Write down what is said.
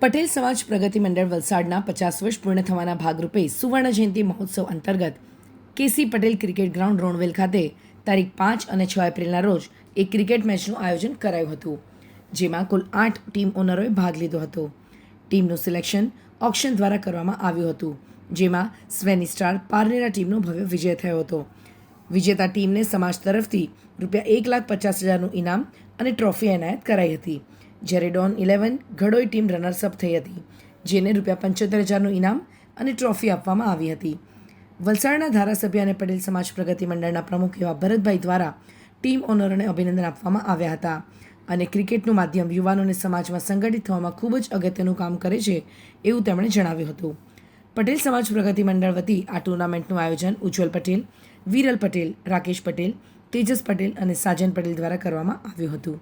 પટેલ સમાજ પ્રગતિ મંડળ વલસાડના 50 વર્ષ પૂર્ણ થવાના ભાગરૂપે સુવર્ણ જયંતિ મહોત્સવ અંતર્ગત કેસી પટેલ ક્રિકેટ ગ્રાઉન્ડ રોણવેલ ખાતે તારીખ 5 અને 6 એપ્રિલના રોજ એક ક્રિકેટ મેચનું આયોજન કરાયું હતું, જેમાં કુલ 8 ટીમ ઓનરોએ ભાગ લીધો હતો. ટીમનું સિલેક્શન ઓક્શન દ્વારા કરવામાં આવ્યું હતું, જેમાં સ્વેની સ્ટાર પારનેરા ટીમનો ભવ્ય વિજય થયો હતો. વિજેતા ટીમને સમાજ તરફથી ₹1,50,000નું ઇનામ અને ટ્રોફી એનાયત કરાઈ હતી, જ્યારે ડોન 11 ઘડોઈ ટીમ રનર્સઅપ થઈ હતી, જેને ₹75,000નું ઇનામ અને ટ્રોફી આપવામાં આવી હતી. વલસાડના ધારાસભ્ય અને પટેલ સમાજ પ્રગતિ મંડળના પ્રમુખ એવા ભરતભાઈ દ્વારા ટીમ ઓનરોને અભિનંદન આપવામાં આવ્યા હતા અને ક્રિકેટનું માધ્યમ યુવાનોને સમાજમાં સંગઠિત થવામાં ખૂબ જ અગત્યનું કામ કરે છે એવું તેમણે જણાવ્યું હતું. પટેલ સમાજ પ્રગતિ મંડળ વતી આ ટુર્નામેન્ટનું આયોજન ઉજ્જવલ પટેલ, વિરલ પટેલ, રાકેશ પટેલ, તેજસ પટેલ અને સાજન પટેલ દ્વારા કરવામાં આવ્યું હતું.